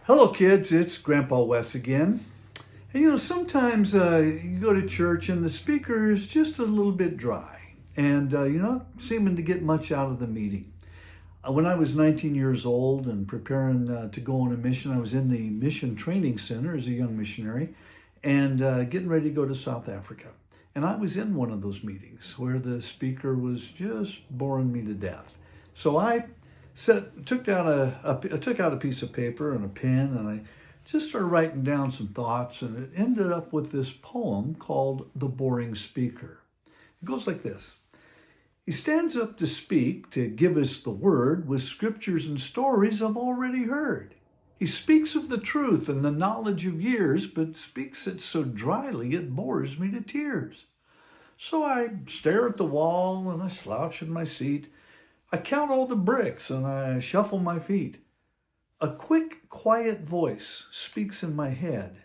Hello, kids. It's Grandpa Wes again. And sometimes you go to church and the speaker is just a little bit dry and you're not seeming to get much out of the meeting. When I was 19 years old and preparing to go on a mission, I was in the mission training center as a young missionary and getting ready to go to South Africa. And I was in one of those meetings where the speaker was just boring me to death. So I took out a piece of paper and a pen, and I just started writing down some thoughts, and it ended up with this poem called "The Boring Speaker." It goes like this: He stands up to speak, to give us the word with scriptures and stories I've already heard. He speaks of the truth and the knowledge of years, but speaks it so dryly it bores me to tears. So I stare at the wall and I slouch in my seat. I count all the bricks and I shuffle my feet. A quick, quiet voice speaks in my head,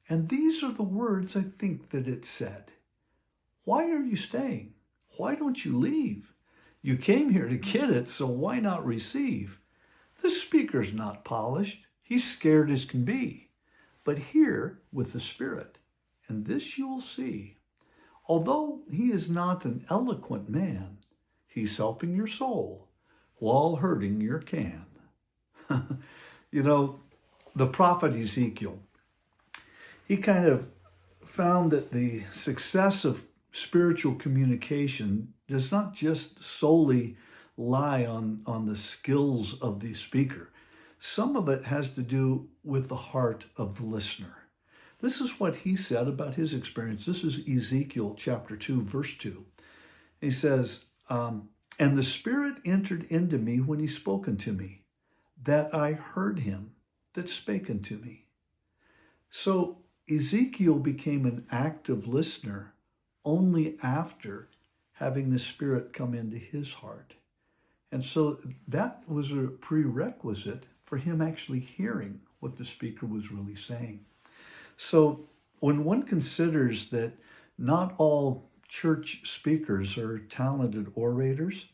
and these are the words I think that it said. Why are you staying? Why don't you leave? You came here to get it, so why not receive? The speaker's not polished. He's scared as can be. But here with the Spirit, and this you will see. Although he is not an eloquent man, he's helping your soul while hurting your can. The prophet Ezekiel, he kind of found that the success of spiritual communication does not just solely lie on the skills of the speaker. Some of it has to do with the heart of the listener. This is what he said about his experience. This is Ezekiel chapter 2, verse 2. He says, and the Spirit entered into me when he spoke unto me, that I heard him that spake unto me. So Ezekiel became an active listener only after having the Spirit come into his heart. And so that was a prerequisite for him actually hearing what the speaker was really saying. So when one considers that not all church speakers are talented orators,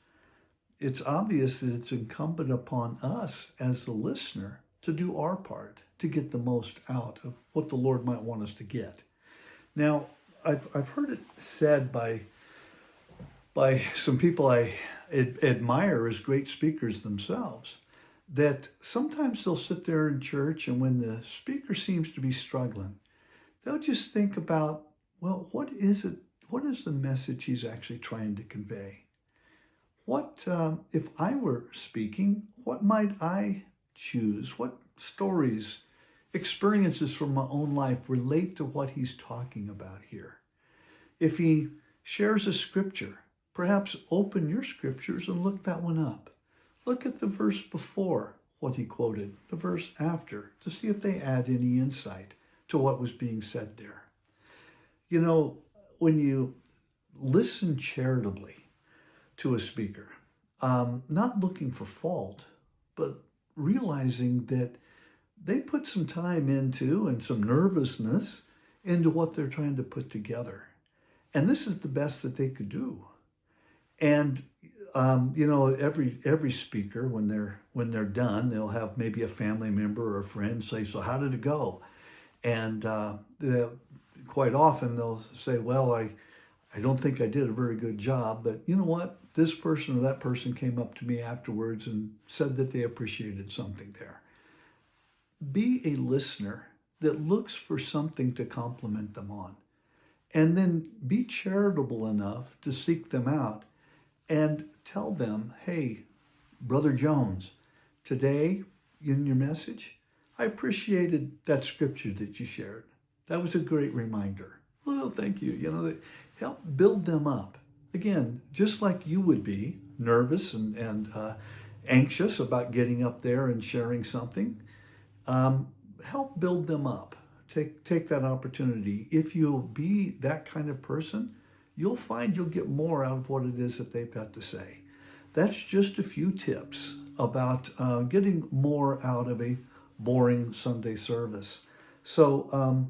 it's obvious that it's incumbent upon us as the listener to do our part to get the most out of what the Lord might want us to get. Now, I've heard it said by some people I admire as great speakers themselves, that sometimes they'll sit there in church and when the speaker seems to be struggling, they'll just think about, well, what is it? What is the message he's actually trying to convey? What, if I were speaking, what might I choose? What stories, experiences from my own life relate to what he's talking about here? If he shares a scripture, perhaps open your scriptures and look that one up. Look at the verse before what he quoted, the verse after, to see if they add any insight to what was being said there. When you listen charitably to a speaker, not looking for fault, but realizing that they put some time into and some nervousness into what they're trying to put together. And this is the best that they could do. And every speaker, when they're done, they'll have maybe a family member or a friend say, "So how did it go?" And quite often they'll say, "Well, I don't think I did a very good job, but you know what? This person or that person came up to me afterwards and said that they appreciated something there." Be a listener that looks for something to compliment them on. And then be charitable enough to seek them out and tell them, "Hey, Brother Jones, today in your message, I appreciated that scripture that you shared. That was a great reminder." Well, thank you. Help build them up. Again, just like you would be nervous and anxious about getting up there and sharing something, help build them up. Take that opportunity. If you'll be that kind of person, you'll find you'll get more out of what it is that they've got to say. That's just a few tips about getting more out of a boring Sunday service. So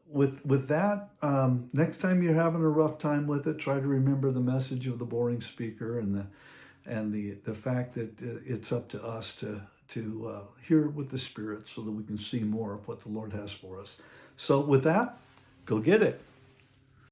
with that, next time you're having a rough time with it, try to remember the message of the boring speaker and the fact that it's up to us to hear with the Spirit so that we can see more of what the Lord has for us. So with that, go get it.